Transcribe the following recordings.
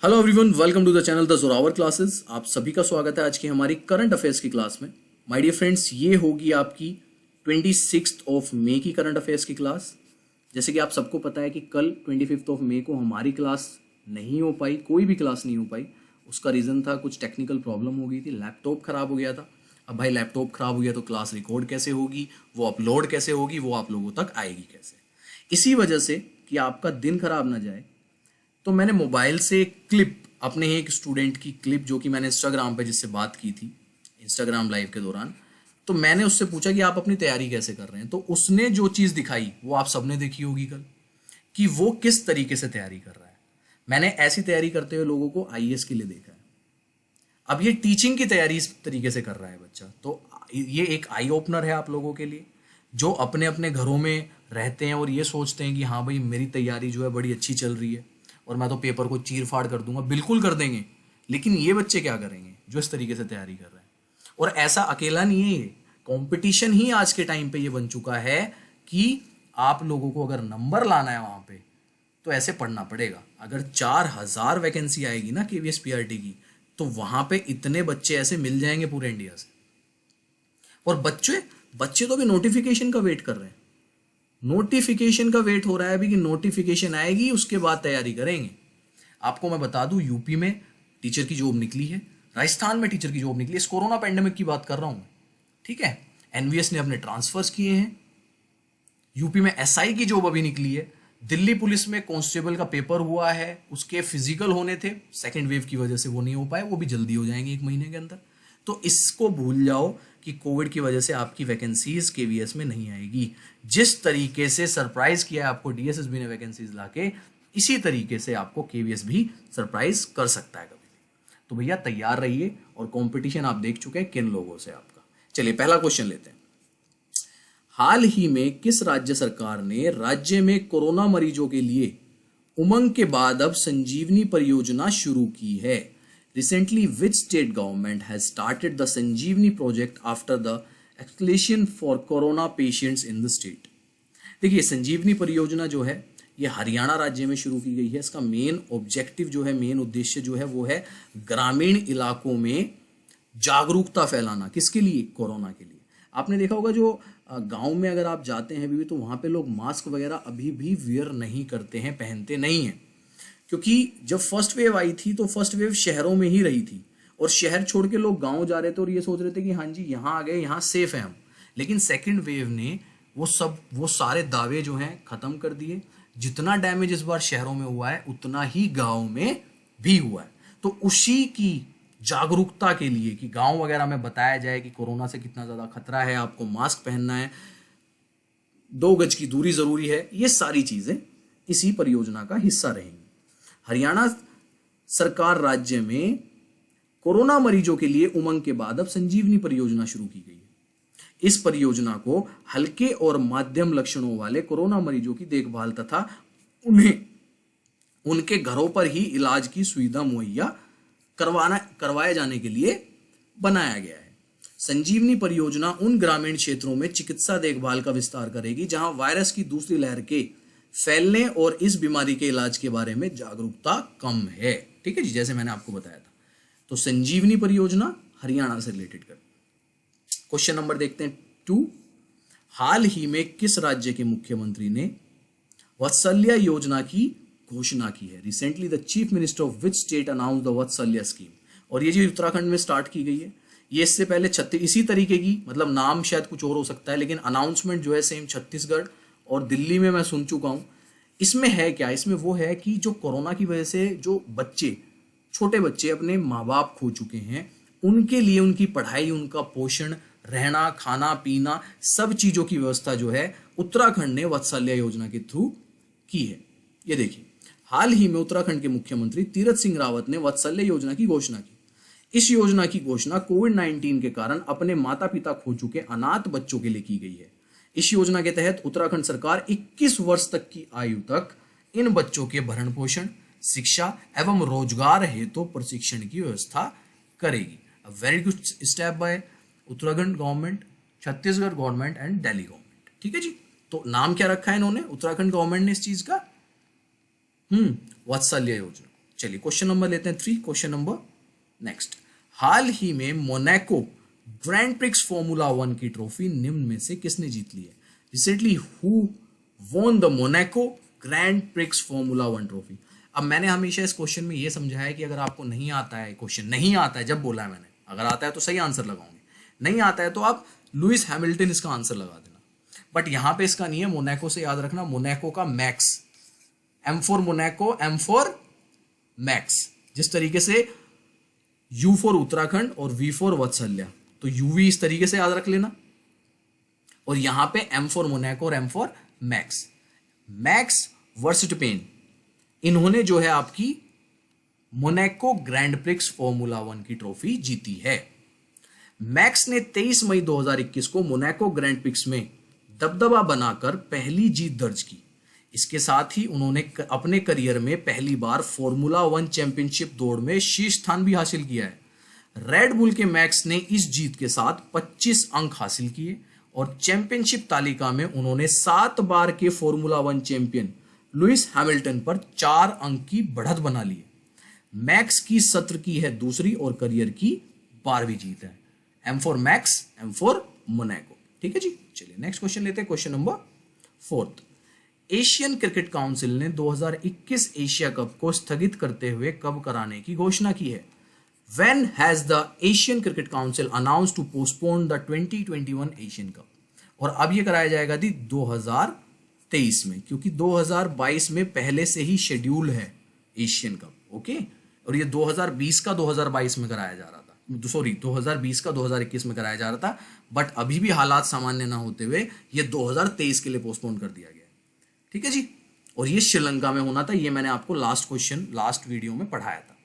Hello everyone, welcome to the channel the Zorawar classes. आप सभी का स्वागत है आज की हमारी करंट अफेयर्स की क्लास में। माय डियर फ्रेंड्स, ये होगी आपकी 26 मई की करंट अफेयर्स की क्लास। जैसे कि आप सबको पता है कि कल 25 मई को हमारी क्लास नहीं हो पाई, कोई भी क्लास नहीं हो पाई। उसका रीज़न था कुछ टेक्निकल प्रॉब्लम हो गई थी, लैपटॉप ख़राब हो गया था। अब भाई लैपटॉप ख़राब हो गया तो क्लास रिकॉर्ड कैसे होगी, वो अपलोड कैसे होगी, वो आप लोगों तक आएगी कैसे। इसी वजह से कि आपका दिन खराब ना जाए तो मैंने मोबाइल से एक क्लिप, अपने ही एक स्टूडेंट की क्लिप जो कि मैंने इंस्टाग्राम पे जिससे बात की थी इंस्टाग्राम लाइव के दौरान, तो मैंने उससे पूछा कि आप अपनी तैयारी कैसे कर रहे हैं। तो उसने जो चीज़ दिखाई वो आप सबने देखी होगी कल, कि वो किस तरीके से तैयारी कर रहा है। मैंने ऐसी तैयारी करते हुए लोगों को आईएएस के लिए देखा है। अब ये टीचिंग की तैयारी इस तरीके से कर रहा है बच्चा, तो ये एक आई ओपनर है आप लोगों के लिए जो अपने अपने घरों में रहते हैं और ये सोचते हैं कि हाँ भाई मेरी तैयारी जो है बड़ी अच्छी चल रही है और मैं तो पेपर को चीर फाड़ कर दूंगा। बिल्कुल कर देंगे, लेकिन ये बच्चे क्या करेंगे जो इस तरीके से तैयारी कर रहे हैं। और ऐसा अकेला नहीं है, ये कंपटीशन ही आज के टाइम पे ये बन चुका है कि आप लोगों को अगर नंबर लाना है वहां पे तो ऐसे पढ़ना पड़ेगा। अगर 4000 वैकेंसी आएगी ना केवीएस पीआरटी की, तो वहां पे इतने बच्चे ऐसे मिल जाएंगे पूरे इंडिया से। और बच्चे बच्चे तो अभी नोटिफिकेशन का वेट कर रहे हैं, नोटिफिकेशन का वेट हो रहा है अभी कि नोटिफिकेशन आएगी उसके बाद तैयारी करेंगे। आपको मैं बता दूं, यूपी में टीचर की जॉब निकली है, राजस्थान में टीचर की जॉब निकली है। इस कोरोना पेंडेमिक की बात कर रहा हूं मैं, ठीक है। एनवीएस ने अपने ट्रांसफर्स किए हैं। यूपी में एसआई की जॉब अभी निकली है। दिल्ली पुलिस में कांस्टेबल का पेपर हुआ है, उसके फिजिकल होने थे, सेकेंड वेव की वजह से वो नहीं हो पाए, वो भी जल्दी हो जाएंगे 1 महीने के अंदर। तो इसको भूल जाओ कि कोविड की वजह से आपकी वैकेंसीज केवीएस में नहीं आएगी। जिस तरीके से सरप्राइज किया है आपको डीएसएसबी ने वैकेंसीज लाके, इसी तरीके से आपको केवीएस भी सरप्राइज कर सकता है कभी भी। तो भैया तैयार रहिए। और कंपटीशन आप देख चुके हैं किन लोगों से आपका। चलिए पहला क्वेश्चन लेते हैं। हाल ही में किस राज्य सरकार ने राज्य में कोरोना मरीजों के लिए उमंग के बाद अब संजीवनी परियोजना शुरू की है? Recently, which state government has started the Sanjeevani project after the escalation for corona patients in the state? देखिए, संजीवनी परियोजना जो है ये हरियाणा राज्य में शुरू की गई है। इसका मेन ऑब्जेक्टिव जो है, मेन उद्देश्य जो है वो है ग्रामीण इलाकों में जागरूकता फैलाना। किसके लिए? कोरोना के लिए। आपने देखा होगा जो गांव में अगर आप जाते हैं अभी, तो वहां पे लोग मास्क वगैरह अभी भी वेयर नहीं करते हैं, पहनते नहीं हैं। क्योंकि जब फर्स्ट वेव आई थी तो फर्स्ट वेव शहरों में ही रही थी और शहर छोड़ के लोग गांव जा रहे थे और ये सोच रहे थे कि हाँ जी यहाँ आ गए, यहाँ सेफ है हम। लेकिन सेकंड वेव ने वो सारे दावे जो हैं खत्म कर दिए। जितना डैमेज इस बार शहरों में हुआ है उतना ही गांव में भी हुआ है। तो उसी की जागरूकता के लिए कि गांव वगैरह में बताया जाए कि कोरोना से कितना ज्यादा खतरा है, आपको मास्क पहनना है, 2 गज की दूरी जरूरी है, ये सारी चीजें इसी परियोजना का हिस्सा रहेंगी। हरियाणा सरकार राज्य में कोरोना मरीजों के लिए उमंग के बाद अब संजीवनी परियोजना शुरू की गई है। इस परियोजना को हल्के और माध्यम लक्षणों वाले कोरोना मरीजों की देखभाल तथा उन्हें उनके घरों पर ही इलाज की सुविधा मुहैया करवाए जाने के लिए बनाया गया है। संजीवनी परियोजना उन ग्रामीण क्षेत्रों में चिकित्सा देखभाल का विस्तार करेगी जहां वायरस की दूसरी लहर के फैलने और इस बीमारी के इलाज के बारे में जागरूकता कम है। ठीक है जी, जैसे मैंने आपको बताया था। तो संजीवनी परियोजना हरियाणा से रिलेटेड कर। क्वेश्चन नंबर देखते हैं 2। हाल ही में किस राज्य के मुख्यमंत्री ने वत्सल्य योजना की घोषणा की है? Recently the chief minister of which state announce the Vatsalya scheme. और ये जो उत्तराखंड में स्टार्ट की गई है, ये इससे पहले इसी तरीके की, मतलब नाम शायद कुछ और हो सकता है लेकिन अनाउंसमेंट जो है सेम छत्तीसगढ़ और दिल्ली में मैं सुन चुका हूं। इसमें है क्या? इसमें वो है कि जो कोरोना की वजह से जो बच्चे, छोटे बच्चे अपने माँ बाप खो चुके हैं, उनके लिए उनकी पढ़ाई, उनका पोषण, रहना, खाना पीना, सब चीजों की व्यवस्था जो है उत्तराखंड ने वत्सल्य योजना के थ्रू की है। ये देखिए, हाल ही में उत्तराखंड के मुख्यमंत्री तीरथ सिंह रावत ने वत्सल्य योजना की घोषणा की। इस योजना की घोषणा कोविड-19 के कारण अपने माता पिता खो चुके अनाथ बच्चों के लिए की गई है। इस योजना के तहत उत्तराखंड सरकार 21 वर्ष तक की आयु तक इन बच्चों के भरण पोषण, शिक्षा एवं रोजगार हेतु प्रशिक्षण की व्यवस्था करेगी। Very good step by Uttarakhand government, Chhattisgarh government and Delhi government. ठीक है जी। तो नाम क्या रखा है इन्होंने उत्तराखंड गवर्नमेंट ने इस चीज का? वत्सल्य योजना। चलिए क्वेश्चन नंबर लेते हैं 3। क्वेश्चन नंबर नेक्स्ट, हाल ही में मोनाको ग्रैंड प्रिक्स फॉर्मूला 1 की ट्रॉफी निम्न में से किसने जीत ली है? Recently who won the Monaco grand prix formula 1 trophy. अब मैंने हमेशा इस क्वेश्चन में ये समझा है कि अगर आपको नहीं आता है, क्वेश्चन नहीं आता है, जब बोला है मैंने, अगर आता है तो सही आंसर लगाओगे, नहीं आता है तो आप लुइस हैमिल्टन इसका आंसर लगा देना। बट यहां पे इसका नहीं है, मोनाको से याद रखना, मोनाको का Max, M for Monaco, M for Max. जिस तरीके से यू फॉर उत्तराखंड और वी फॉर वत्सल्या, तो यूवी इस तरीके से याद रख लेना। और यहां पे एम फॉर मोनाको और M for Max. Max Verstappen, इन्होंने जो है आपकी मोनाको ग्रैंड प्रिक्स फॉर्मूला 1 की ट्रॉफी जीती है। मैक्स ने 23 मई 2021 को मोनाको ग्रैंड प्रिक्स में दबदबा बनाकर पहली जीत दर्ज की। इसके साथ ही उन्होंने अपने करियर में पहली बार फॉर्मूला 1 चैंपियनशिप दौड़ में शीर्ष स्थान भी हासिल किया है। रेड बुल के मैक्स ने इस जीत के साथ 25 अंक हासिल किए और चैंपियनशिप तालिका में उन्होंने 7 बार के फॉर्मूला 1 चैंपियन लुइस हैमिल्टन पर 4 अंक की बढ़त बना ली है। मैक्स की सत्र की है दूसरी और करियर की 12वीं जीत है। M for Max, M for Monaco. ठीक है जी, चलिए नेक्स्ट क्वेश्चन लेते हैं। Question number 4। Asian Cricket Council ने 2021 एशिया कप को स्थगित करते हुए कब कराने की घोषणा की है? When has the Asian Cricket Council announced to postpone the 2021 Asian cup? और अब ये कराया जाएगा 2023 में, क्योंकि 2022 में पहले से ही शेड्यूल है एशियन कप। ओके, और ये 2020 का 2022 में कराया जा रहा था, सॉरी 2020 का 2021 में कराया जा रहा था, बट अभी भी हालात सामान्य ना होते हुए ये 2023 के लिए पोस्टपोन कर दिया गया। ठीक है जी, और ये श्रीलंका में होना था, ये मैंने आपको लास्ट वीडियो में पढ़ाया था।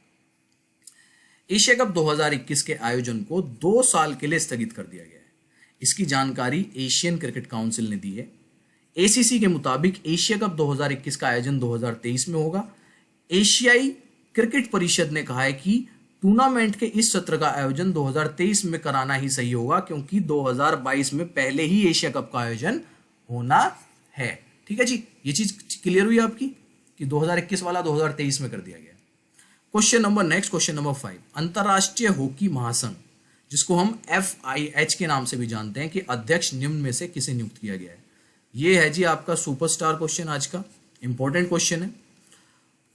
एशिया कप 2021 के आयोजन को 2 साल के लिए स्थगित कर दिया गया है। इसकी जानकारी एशियन क्रिकेट काउंसिल ने दी है। एसीसी के मुताबिक एशिया कप 2021 का आयोजन 2023 में होगा। एशियाई क्रिकेट परिषद ने कहा है कि टूर्नामेंट के इस सत्र का आयोजन 2023 में कराना ही सही होगा, क्योंकि 2022 में पहले ही एशिया कप का आयोजन होना है। ठीक है जी, ये चीज क्लियर हुई आपकी कि 2021 वाला 2023 में कर दिया गया। Question number next, question number 5। अंतरराष्ट्रीय हॉकी महासंघ, जिसको हम FIH के नाम से भी जानते हैं, कि अध्यक्ष निम्न में से किसे नियुक्त किया गया है? ये है जी आपका सुपरस्टार क्वेश्चन, आज का इंपॉर्टेंट क्वेश्चन है।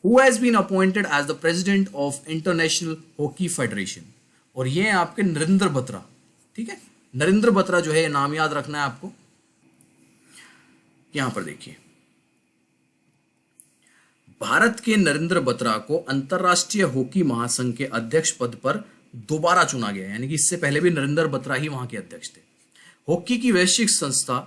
Who has been appointed as the president of International Hockey Federation? और ये है आपके नरेंद्र बत्रा। ठीक है, नरेंद्र बत्रा जो है, नाम याद रखना है आपको। यहां पर देखिए, भारत के नरेंद्र बत्रा को अंतरराष्ट्रीय हॉकी महासंघ के अध्यक्ष पद पर दोबारा चुना गया, यानी कि इससे पहले भी नरेंद्र बत्रा ही वहां के अध्यक्ष थे। हॉकी की वैश्विक संस्था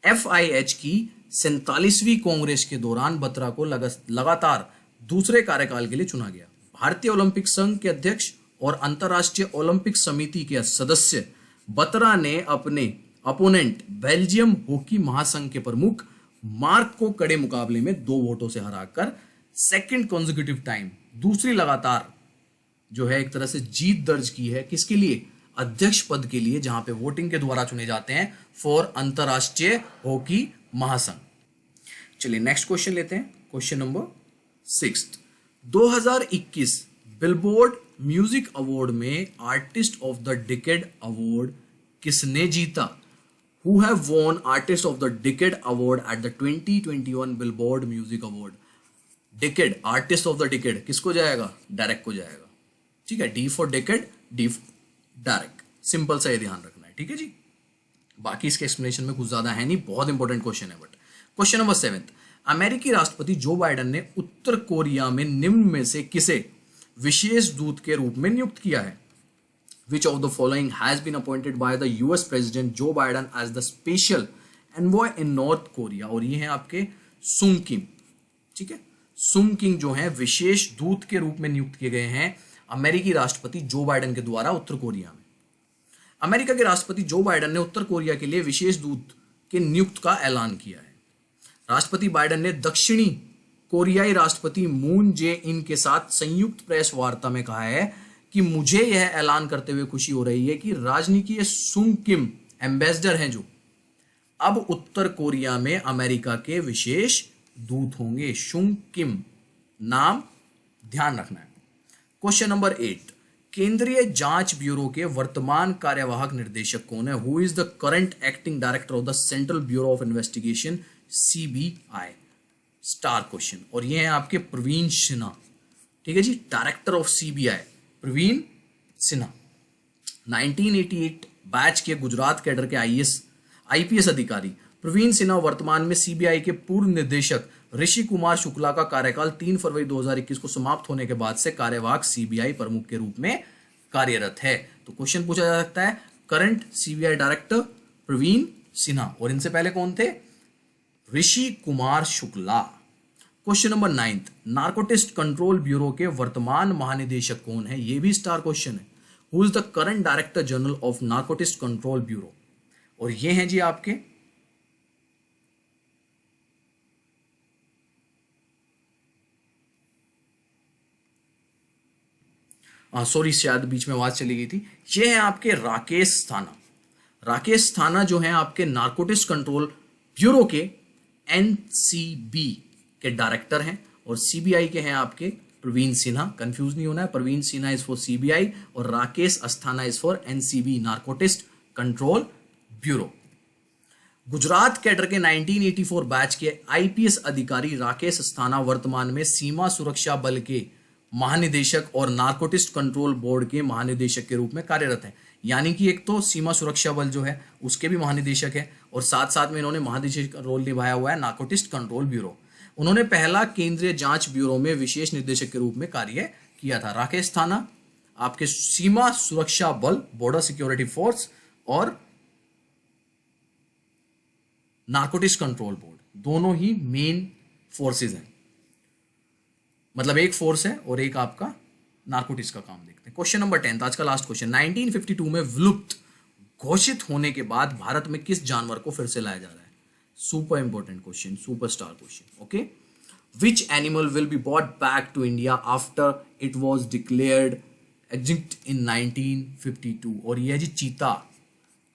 FIH की 47वीं कांग्रेस के दौरान बत्रा को लगातार दूसरे कार्यकाल के लिए चुना गया। भारतीय ओलंपिक संघ के अध्यक्ष और अंतरराष्ट्रीय ओलंपिक समिति के सदस्य बत्रा ने अपने अपोनेंट बेल्जियम हॉकी महासंघ के प्रमुख मार्क को कड़े मुकाबले में 2 वोटों से हराकर सेकंड कॉन्जिक्यूटिव टाइम, दूसरी लगातार जो है एक तरह से जीत दर्ज की है। किसके लिए? अध्यक्ष पद के लिए, जहां पे वोटिंग के द्वारा चुने जाते हैं फॉर अंतरराष्ट्रीय हॉकी महासंघ। चलिए नेक्स्ट क्वेश्चन लेते हैं। Question number 6। 2021 Billboard music award में artist of the decade award किसने जीता? Who have won Artist of the Decade Award at the 2021 Billboard Music Award? Decade, Artist of the Decade किसको जाएगा? Direct को जाएगा। ठीक है, D for Decade, D for direct. Simple सा ये ध्यान रखना है। ठीक है जी, बाकी इसके एक्सप्लेनेशन में कुछ ज्यादा है नहीं, बहुत इंपॉर्टेंट क्वेश्चन है। But question number 7। अमेरिकी राष्ट्रपति जो बाइडेन ने उत्तर कोरिया में निम्न में से किसे विशेष दूत के रूप में नियुक्त किया है? Which of the following has been appointed by the US President Joe Biden as the special envoy in North Korea? और ये हैं आपके सुंग किम। ठीक है, सुंग किम जो है विशेष दूत के रूप में नियुक्त किए गए हैं अमेरिकी राष्ट्रपति जो बाइडेन के द्वारा उत्तर कोरिया में। अमेरिका के राष्ट्रपति जो बाइडेन ने उत्तर कोरिया के लिए विशेष दूत के नियुक्त का ऐलान किया है। राष्ट्रपति बाइडेन ने दक्षिणी कोरियाई राष्ट्रपति मून जे इन के साथ संयुक्त प्रेस वार्ता में कहा है कि मुझे यह ऐलान करते हुए खुशी हो रही है कि राजनीतिक सुंग किम एम्बेसडर हैं, जो अब उत्तर कोरिया में अमेरिका के विशेष दूत होंगे। सुंग किम नाम ध्यान रखना है। क्वेश्चन नंबर 8, केंद्रीय जांच ब्यूरो के वर्तमान कार्यवाहक निर्देशक कौन है? Who is the current acting director of the central bureau of investigation, CBI? Star question. और ये है आपके प्रवीण सिन्हा, ठीक है जी, director of CBI Praveen Sinha. 1988 batch के गुजरात कैडर के आईपीएस अधिकारी प्रवीण सिन्हा वर्तमान में सीबीआई के पूर्व निदेशक ऋषि कुमार शुक्ला का कार्यकाल 3 फरवरी 2021 को समाप्त होने के बाद से कार्यवाहक सीबीआई प्रमुख के रूप में कार्यरत है। तो क्वेश्चन पूछा जा सकता है, current CBI director Praveen Sinha, और इनसे पहले कौन थे? Rishi Kumar Shukla. Question number 9, narcotics control bureau के वर्तमान महानिदेशक कौन है? यह भी स्टार क्वेश्चन है। Who is the current director general of narcotics control bureau? और ये हैं जी आपके सॉरी, शायद बीच में आवाज चली गई थी। ये हैं आपके राकेश स्थाना। राकेश स्थाना जो हैं आपके नार्कोटिक्स कंट्रोल ब्यूरो के एनसीबी के डायरेक्टर हैं, और सीबीआई के हैं आपके प्रवीण सिन्हा। कंफ्यूज नहीं होना है, Praveen Sinha is for CBI और Rakesh Asthana is for NCB, narcotics control bureau. Gujarat cadre के 1984 बैच के आईपीएस अधिकारी राकेश अस्थाना वर्तमान में सीमा सुरक्षा बल के महानिदेशक और नार्कोटिक्स कंट्रोल बोर्ड के महानिदेशक के रूप में कार्यरत हैं। यानी कि एक तो सीमा सुरक्षा बल जो है उसके भी महानिदेशक है, और साथ साथ में इन्होंने महानिदेशक का रोल निभाया हुआ है नार्कोटिक्स कंट्रोल ब्यूरो। उन्होंने पहला केंद्रीय जांच ब्यूरो में विशेष निदेशक के रूप में कार्य किया था। राकेश थाना आपके सीमा सुरक्षा बल, बॉर्डर सिक्योरिटी फोर्स, और नार्कोटिक्स कंट्रोल बोर्ड दोनों ही मेन फोर्सेस हैं। मतलब एक फोर्स है और एक आपका नार्कोटिक्स का काम देखते हैं। क्वेश्चन नंबर 10, आज का लास्ट क्वेश्चन। 1952 में विलुप्त घोषित होने के बाद भारत में किस जानवर को फिर से लाया जा रहा है? Super important question, super star question. Okay, which animal will be bought back to India after it was declared exit in 1952? और यह जी चीता।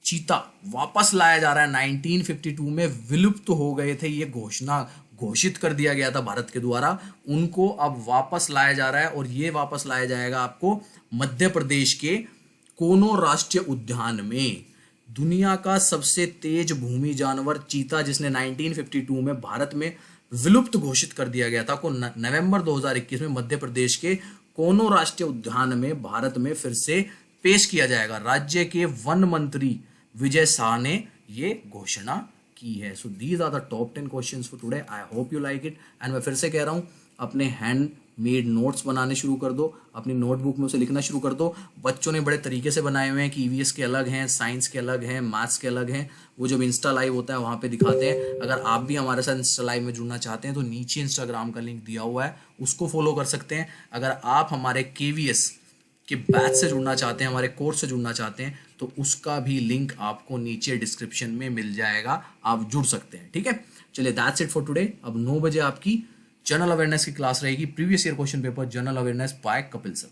चीता वापस लाया जा रहा है। 1952 में विलुप्त हो गए थे, ये घोषित कर दिया गया था भारत के द्वारा, उनको अब वापस लाया जा रहा है। और ये वापस लाया जाएगा आपको मध्य प्रदेश के कोनो राष्ट्रीय उद्यान में। दुनिया का सबसे तेज भूमि जानवर चीता, जिसने 1952 में भारत में विलुप्त घोषित कर दिया गया था, को नवंबर 2021 में मध्य प्रदेश के कोनो राष्ट्रीय उद्यान में भारत में फिर से पेश किया जाएगा। राज्य के वन मंत्री विजय शाह ने ये घोषणा की है। So these are the top 10 questions for today. I hope you like it. And मैं फिर से कह रहा हूँ, अपने हैंड मेड नोट्स बनाने शुरू कर दो, अपनी नोटबुक में उसे लिखना शुरू कर दो। बच्चों ने बड़े तरीके से बनाए हुए हैं कि ईवीएस के अलग हैं, साइंस के अलग हैं, मैथ्स के अलग हैं। वो जब इंस्टा लाइव होता है वहाँ पे दिखाते हैं। अगर आप भी हमारे साथ इंस्टा लाइव में जुड़ना चाहते हैं तो नीचे इंस्टाग्राम का लिंक दिया हुआ है, उसको फॉलो कर सकते हैं। अगर आप हमारे केवीएस के बैच से जुड़ना चाहते हैं, हमारे कोर्स से जुड़ना चाहते हैं, तो उसका भी लिंक आपको नीचे डिस्क्रिप्शन में मिल जाएगा, आप जुड़ सकते हैं। ठीक है, चलिए दैट्स इट फॉर टुडे। अब 9 बजे आपकी जनरल अवेयरनेस की क्लास रहेगी। Previous year question paper general awareness by Kapil sir.